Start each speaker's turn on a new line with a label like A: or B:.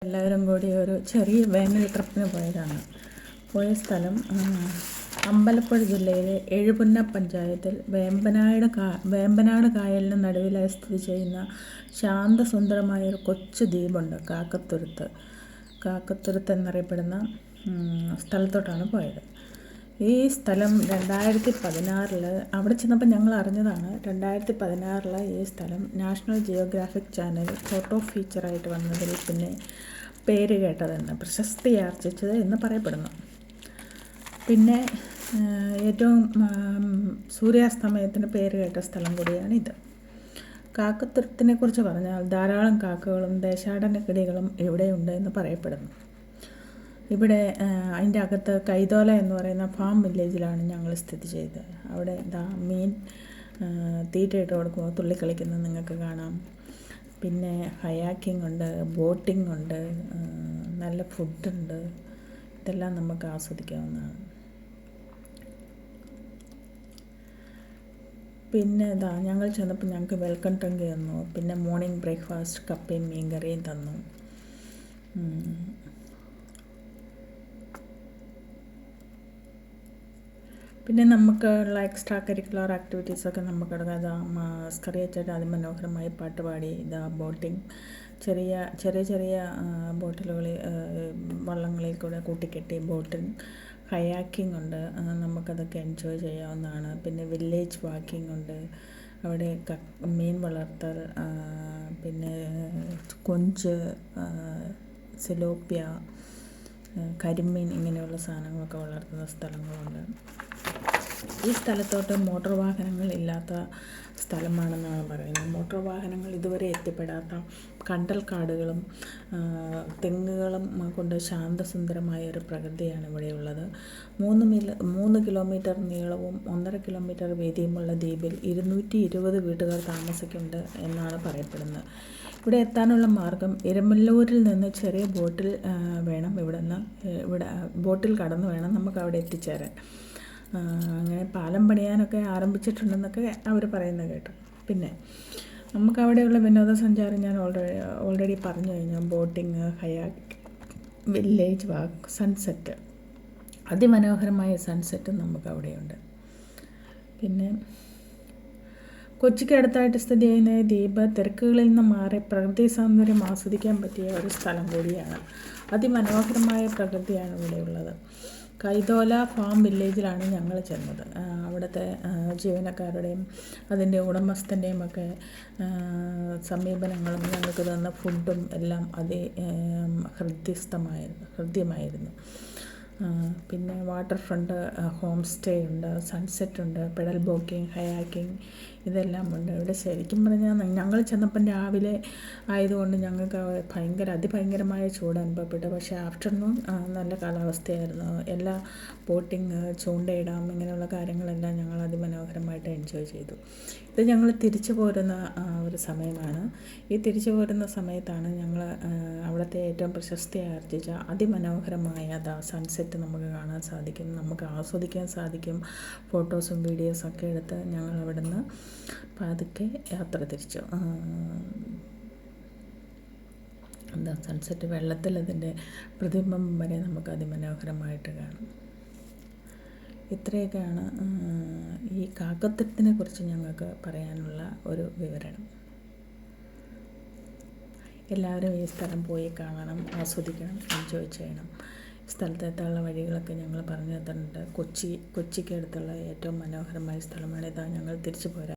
A: എല്ലാവരും കൂടി ഒരു ചെറിയ വേനൽ ട്രിപ്പിന് പോയ സ്ഥലം അമ്പലപ്പുഴ ജില്ലയിലെ എഴുപുന്ന പഞ്ചായത്തിൽ വേമ്പനാട് കായലിന് നടുവിലായി സ്ഥിതി ചെയ്യുന്ന ശാന്തസുന്ദരമായൊരു കൊച്ചു ദ്വീപുണ്ട് കാക്കത്തുരുത്ത് എന്നറിയപ്പെടുന്ന സ്ഥലത്തോട്ടാണ് പോയത്. ഈ സ്ഥലം 2016 അവിടെ ചെന്നപ്പോൾ ഞങ്ങൾ അറിഞ്ഞതാണ് 2016 ഈ സ്ഥലം നാഷണൽ ജിയോഗ്രാഫിക് ചാനൽ ഫോട്ടോ ഫീച്ചറായിട്ട് വന്നതിൽ പിന്നെ പേര് കേട്ടതെന്ന് പ്രശസ്തി ആർജിച്ചത് എന്ന് പറയപ്പെടുന്നു. പിന്നെ ഏറ്റവും സൂര്യാസ്തമയത്തിന് പേര് കേട്ട സ്ഥലം കൂടിയാണിത്. കാക്കത്തുരുത്തിനെക്കുറിച്ച് പറഞ്ഞാൽ ധാരാളം കാക്കകളും ദേശാടന കിളികളും ഇവിടെയുണ്ട് എന്ന് പറയപ്പെടുന്നു. ഇവിടെ അതിൻ്റെ അകത്ത് കൈതോല എന്ന് പറയുന്ന ഫാം വില്ലേജിലാണ് ഞങ്ങൾ സ്ഥിതി ചെയ്തത്. അവിടെ മീൻ തീറ്റയിട്ട് കൊടുക്കുമ്പോൾ തുള്ളിക്കളിക്കുന്നത് നിങ്ങൾക്ക് കാണാം. പിന്നെ കയാക്കിംഗ് ഉണ്ട്, ബോട്ടിംഗ് ഉണ്ട്, നല്ല ഫുഡുണ്ട്. ഇതെല്ലാം നമുക്ക് ആസ്വദിക്കാവുന്നതാണ്. പിന്നെ ഞങ്ങൾ ചെന്നപ്പോൾ ഞങ്ങൾക്ക് വെൽക്കം ഡ്രിങ്ക് തന്നു. പിന്നെ മോർണിംഗ് ബ്രേക്ക്ഫാസ്റ്റ് കപ്പയും മീൻ കറിയും തന്നു. പിന്നെ നമുക്കുള്ള എക്സ്ട്രാ കരിക്കുലർ ആക്ടിവിറ്റീസൊക്കെ നമുക്ക് സ്കറിയച്ചായിട്ട് അതിമനോഹരമായി പാട്ട് പാടി ബോട്ടിങ് ചെറിയ ബോട്ടിലുകളിൽ വള്ളങ്ങളിൽ കൂടെ കൂട്ടിക്കെട്ടി ബോട്ടിങ് കയാക്കിംഗ് ഉണ്ട്. നമുക്കതൊക്കെ എൻജോയ് ചെയ്യാവുന്നതാണ്. പിന്നെ വില്ലേജ് വാക്കിംഗ് ഉണ്ട്. അവിടെ മീൻ വളർത്തൽ, പിന്നെ കൊഞ്ച്, സിലോപ്പിയ, കരിമീൻ ഇങ്ങനെയുള്ള സാധനങ്ങളൊക്കെ വളർത്തുന്ന സ്ഥലങ്ങളുണ്ട്. ഈ സ്ഥലത്തോട്ട് മോട്ടോർ വാഹനങ്ങൾ ഇല്ലാത്ത സ്ഥലമാണെന്നാണ് പറയുന്നത്. മോട്ടോർ വാഹനങ്ങൾ ഇതുവരെ എത്തിപ്പെടാത്ത കണ്ടൽക്കാടുകളും തെങ്ങുകളും കൊണ്ട് ശാന്തസുന്ദരമായ ഒരു പ്രകൃതിയാണ് ഇവിടെയുള്ളത്. 3 കിലോമീറ്റർ നീളവും 1.5 കിലോമീറ്റർ വീതിയുമുള്ള ദ്വീപിൽ 220 വീട്ടുകാർ താമസിക്കുന്നുണ്ട് എന്നാണ് പറയപ്പെടുന്നത്. ഇവിടെ എത്താനുള്ള മാർഗം എരമല്ലൂരിൽ നിന്ന് ചെറിയ ബോട്ടിൽ വേണം ഇവിടെ ബോട്ടിൽ കടന്ന് വേണം നമുക്ക് അവിടെ എത്തിച്ചേരാൻ. അങ്ങനെ പാലം പണിയാനൊക്കെ ആരംഭിച്ചിട്ടുണ്ടെന്നൊക്കെ അവർ പറയുന്നത് കേട്ടു. പിന്നെ നമുക്കവിടെയുള്ള വിനോദസഞ്ചാരം ഞാൻ ഓൾറെഡി പറഞ്ഞു കഴിഞ്ഞു. ബോട്ടിങ്, കയാക്ക്, വില്ലേജ് വാക്ക്, സൺസെറ്റ്, അതിമനോഹരമായ സൺസെറ്റും നമുക്കവിടെയുണ്ട്. പിന്നെ കൊച്ചിക്ക് അടുത്തായിട്ട് സ്ഥിതി ചെയ്യുന്ന ദ്വീപ് തിരക്കുകളിൽ നിന്ന് മാറി പ്രകൃതി സൗന്ദര്യം ആസ്വദിക്കാൻ പറ്റിയ ഒരു സ്ഥലം കൂടിയാണ്. അതിമനോഹരമായ പ്രകൃതിയാണ് ഇവിടെയുള്ളത്. കൈതോല ഫാം വില്ലേജിലാണ് ഞങ്ങൾ ചെന്നത്. അവിടുത്തെ ജീവനക്കാരുടെയും അതിൻ്റെ ഉടമസ്ഥൻ്റെയും ഒക്കെ സമീപനങ്ങളും ഞങ്ങൾക്ക് തന്ന ഫുഡും എല്ലാം ഹൃദ്യമായിരുന്നു. പിന്നെ വാട്ടർ ഫ്രണ്ട് ഹോം സ്റ്റേ ഉണ്ട്, സൺസെറ്റ് ഉണ്ട്, പെഡൽ ബോക്കിംഗ്, കയാക്കിംഗ് ഇതെല്ലാം ഉണ്ട്. ഇവിടെ ശരിക്കും പറഞ്ഞാൽ ഞങ്ങൾ ചെന്നപ്പം രാവിലെ ആയതുകൊണ്ട് ഞങ്ങൾക്ക് അതിഭയങ്കരമായ ചൂട് അനുഭവപ്പെട്ടു. പക്ഷേ ആഫ്റ്റർനൂൺ നല്ല കാലാവസ്ഥയായിരുന്നു. എല്ലാ ബോട്ടിങ്, ചൂണ്ടയിടാം ഇങ്ങനെയുള്ള കാര്യങ്ങളെല്ലാം ഞങ്ങൾ അതിമനോഹരമായിട്ട് എൻജോയ് ചെയ്തു. ഇത് ഞങ്ങൾ തിരിച്ചു പോരുന്ന ഒരു സമയമാണ്. ഈ തിരിച്ചു പോരുന്ന സമയത്താണ് ഞങ്ങൾ അവിടുത്തെ ഏറ്റവും പ്രശസ്തി ആർജിച്ച അതിമനോഹരമായ സൺസെറ്റ് നമുക്ക് കാണാൻ സാധിക്കും, നമുക്ക് ആസ്വദിക്കാൻ സാധിക്കും. ഫോട്ടോസും വീഡിയോസൊക്കെ എടുത്ത് ഞങ്ങൾ അവിടുന്ന് പതുക്കെ യാത്ര തിരിച്ചു. സൺസെറ്റ് വെള്ളത്തിൽ അതിൻ്റെ പ്രതിബിംബം വരെ നമുക്ക് അതിമനോഹരമായിട്ട് കാണാം. ഇത്രയൊക്കെയാണ് ഈ കാക്കത്തുരുത്തിനെ കുറിച്ച് ഞങ്ങൾക്ക് പറയാനുള്ള ഒരു വിവരണം. എല്ലാവരും ഈ സ്ഥലം പോയി കാണണം, ആസ്വദിക്കണം, എൻജോയ് ചെയ്യണം. സ്ഥലത്തെത്താനുള്ള വഴികളൊക്കെ ഞങ്ങൾ പറഞ്ഞു തന്നിട്ടുണ്ട്. കൊച്ചിക്ക് അടുത്തുള്ള ഏറ്റവും മനോഹരമായ സ്ഥലമാണ്. ഞങ്ങൾ തിരിച്ചു പോരാ